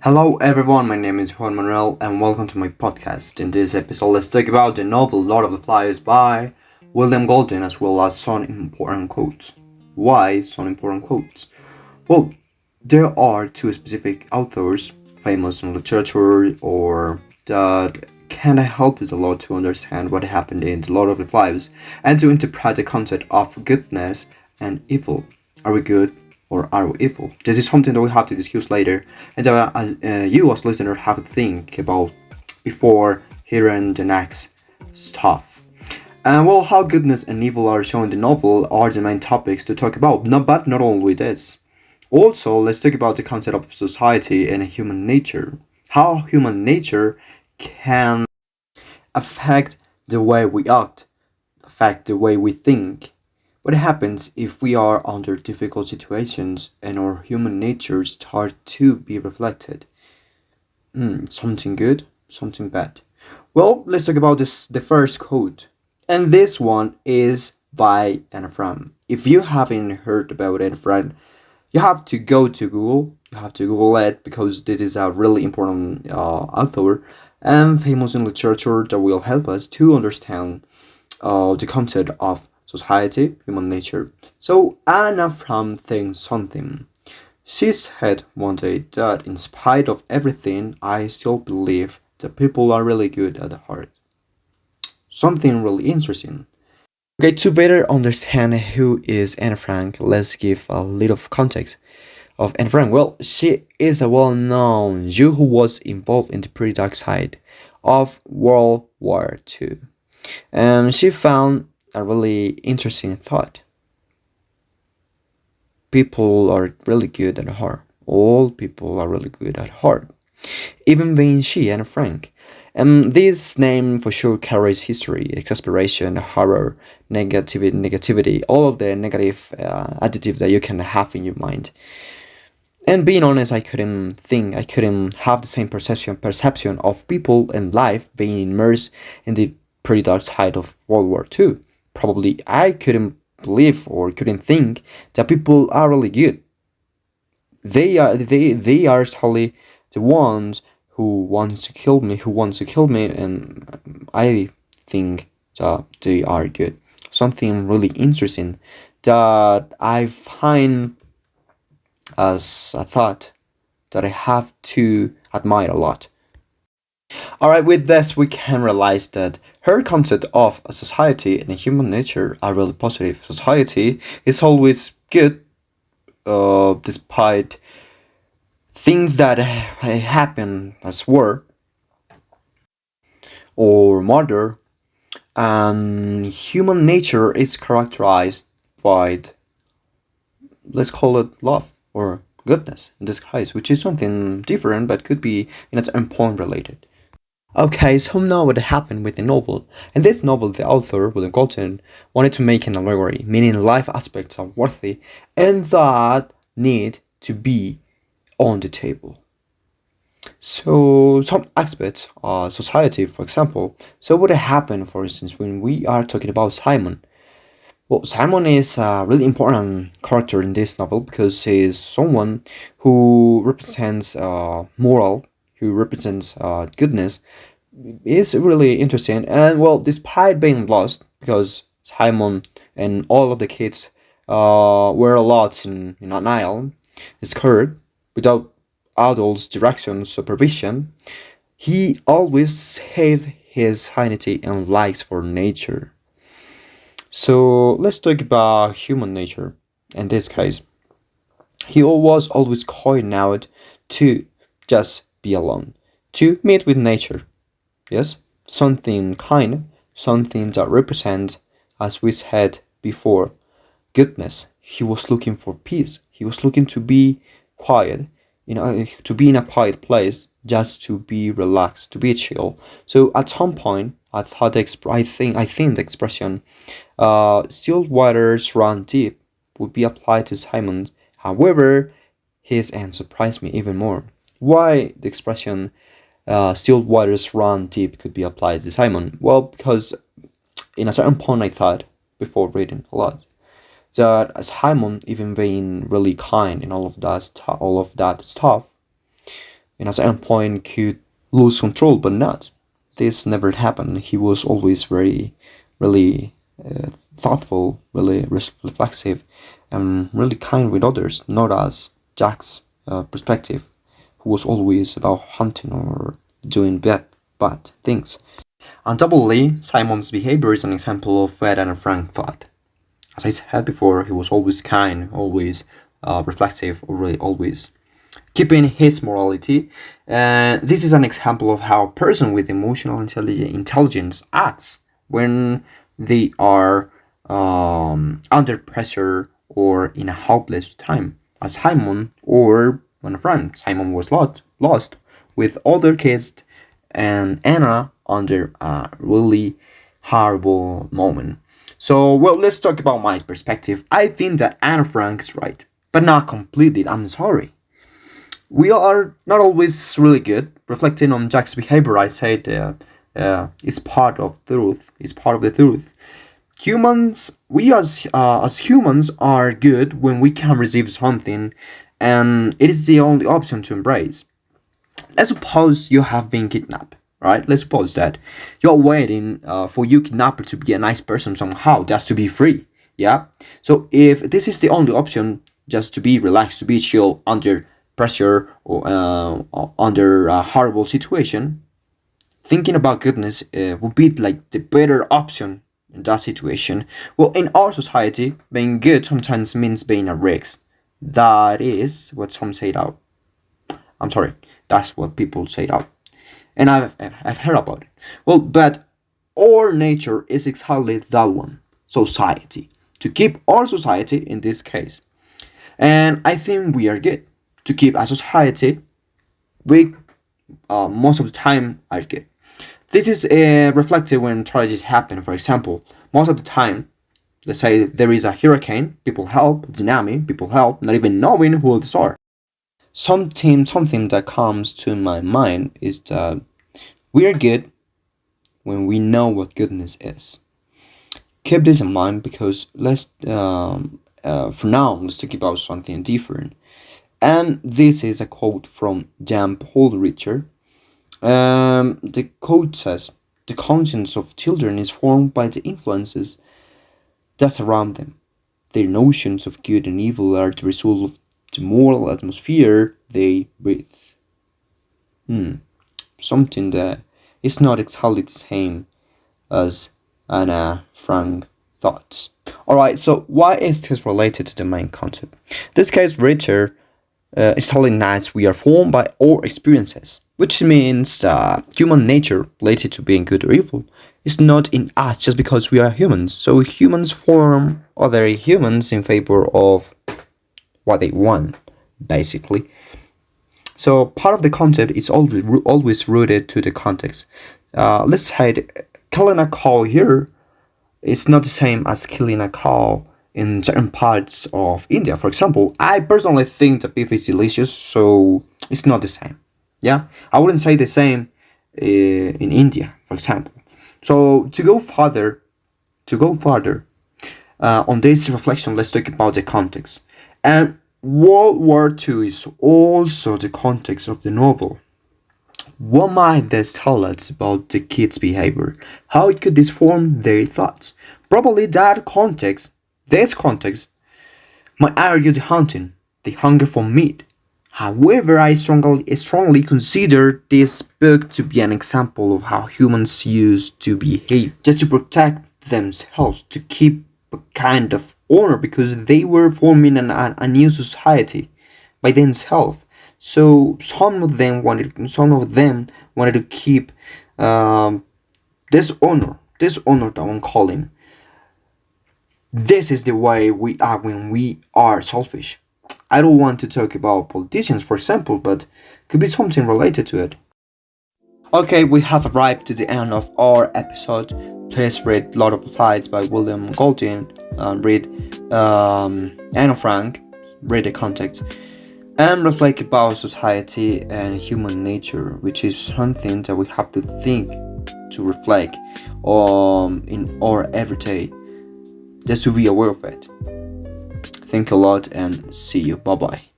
Hello everyone, my name is Juan Manuel and welcome to my podcast. In this episode, let's talk about the novel Lord of the Flies by William Golding as well as some important quotes. Why some important quotes? Well, there are two specific authors famous in literature or that can help us a lot to understand what happened in the Lord of the Flies and to interpret the concept of goodness and evil. Are we good or are we evil? This is something that we have to discuss later, and as you as listener have to think about before hearing the next stuff. And well, how goodness and evil are shown in the novel are the main topics to talk about. But not only this. Also, let's talk about the concept of society and human nature. How human nature can affect the way we act, affect the way we think. What happens if we are under difficult situations and our human nature start to be reflected? Something good, something bad. Well, let's talk about this. The first quote, and this one is by Anne Frank. If you haven't heard about Anne Frank, you have to go to Google. You have to Google it because this is a really important author and famous in literature that will help us to understand the concept of society, human nature. So Anna Frank thinks something. She said one day that in spite of everything, I still believe that people are really good at the heart. Something really interesting. Okay, to better understand who is Anne Frank, let's give a little context of Anne Frank. Well, she is a well-known Jew who was involved in the pretty dark side of World War II. She found a really interesting thought. People are really good at heart. All people are really good at heart. Even being she and Frank. And this name for sure carries history, exasperation, horror, negativity, all of the negative adjectives that you can have in your mind. And being honest, I couldn't have the same perception of people and life being immersed in the pretty dark side of World War II. Probably I couldn't believe or couldn't think that people are really good. They are totally the ones who wants to kill me, and I think that they are good. Something really interesting that I find as a thought that I have to admire a lot. Alright, with this we can realize that her concept of a society and human nature are really positive. Society is always good, despite things that happen as war or murder, and human nature is characterized by, let's call it love or goodness in this case, which is something different but could be in its own point related. Okay, so now what happened with the novel. In this novel, the author, William Golding, wanted to make an allegory, meaning life aspects are worthy and that need to be on the table. So some aspects of society, for example. So what happened, for instance, when we are talking about Simon? Well, Simon is a really important character in this novel because he is someone who represents moral, who represents goodness. Is really interesting, and well, despite being lost, because Simon and all of the kids were lost in an island, scared, without adults' direction, supervision, he always saved his sanity and likes for nature. So let's talk about human nature. In this case, he was always calling out to just be alone, to meet with nature. Yes, something kind, something that represents, as we said before, goodness. He was looking for peace. He was looking to be quiet, to be in a quiet place, just to be relaxed, to be chill. So at some point, I thought I think the expression "still waters run deep" would be applied to Simon. However, his end surprised me even more. Why the expression "still waters run deep" could be applied to Simon? Well, because in a certain point, I thought before reading a lot that Simon, even being really kind and all of that stuff, and at certain point could lose control, but not. This never happened. He was always very, really thoughtful, really reflexive, and really kind with others, not as Jack's perspective, who was always about hunting or doing bad things. Undoubtedly, Simon's behavior is an example of what Anne Frank thought. As I said before, he was always kind, always reflective, or really always keeping his morality. This is an example of how a person with emotional intelligence acts when they are under pressure or in a hopeless time. As Simon or when a friend, Simon was lost with other kids and Anna under a really horrible moment. So, well, let's talk about my perspective. I think that Anna Frank is right, but not completely. I'm sorry. We are not always really good. Reflecting on Jack's behavior, I said it's part of the truth. It's part of the truth. We as humans are good when we can receive something, and it is the only option to embrace. Let's suppose you have been kidnapped, right? Let's suppose that you're waiting for your kidnapper to be a nice person somehow, just to be free. Yeah. So if this is the only option, just to be relaxed, to be chill under pressure or under a horrible situation, thinking about goodness would be like the better option in that situation. Well, in our society, being good sometimes means being a risk. That is what some say out. I'm sorry, that's what people say out, and I've heard about it. Well, but our nature is exactly that one, society. To keep our society in this case, and I think we are good to keep a society. We most of the time are good. This is reflected when tragedies happen. For example, most of the time, let's say there is a hurricane, people help, tsunami, people help, not even knowing who these are. Something that comes to my mind is that we are good when we know what goodness is. Keep this in mind because for now let's talk about something different. And this is a quote from Jan Paul Richter. The quote says, "The conscience of children is formed by the influences that surround them. Their notions of good and evil are the result of the moral atmosphere they breathe." Something that is not exactly the same as Anna Frank thoughts. Alright, so why is this related to the main concept? In this case, Richter is telling us we are formed by our experiences, which means that human nature related to being good or evil is not in us just because we are humans. So humans form other humans in favor of what they want, basically. So part of the concept is always rooted to the context. Let's say killing a cow here is not the same as killing a cow in certain parts of India. For example, I personally think that beef is delicious, so it's not the same. Yeah, I wouldn't say the same in India, for example. So to go further on this reflection, let's talk about the context. And World War II is also the context of the novel. What might this tell us about the kids' behavior? How it could this form their thoughts? Probably this context, might argue the hunting, the hunger for meat. However, I strongly consider this book to be an example of how humans used to behave just to protect themselves, to keep a kind of honor because they were forming a new society by themselves. So some of them wanted to keep this honor that I'm calling. This is the way we are when we are selfish. I don't want to talk about politicians, for example, but could be something related to it. Okay, we have arrived to the end of our episode. Please read Lord of the Flies by William Golding, read Anne Frank, read the context, and reflect about society and human nature, which is something that we have to think, to reflect in our everyday, just to be aware of it. Thank you a lot and see you. Bye bye.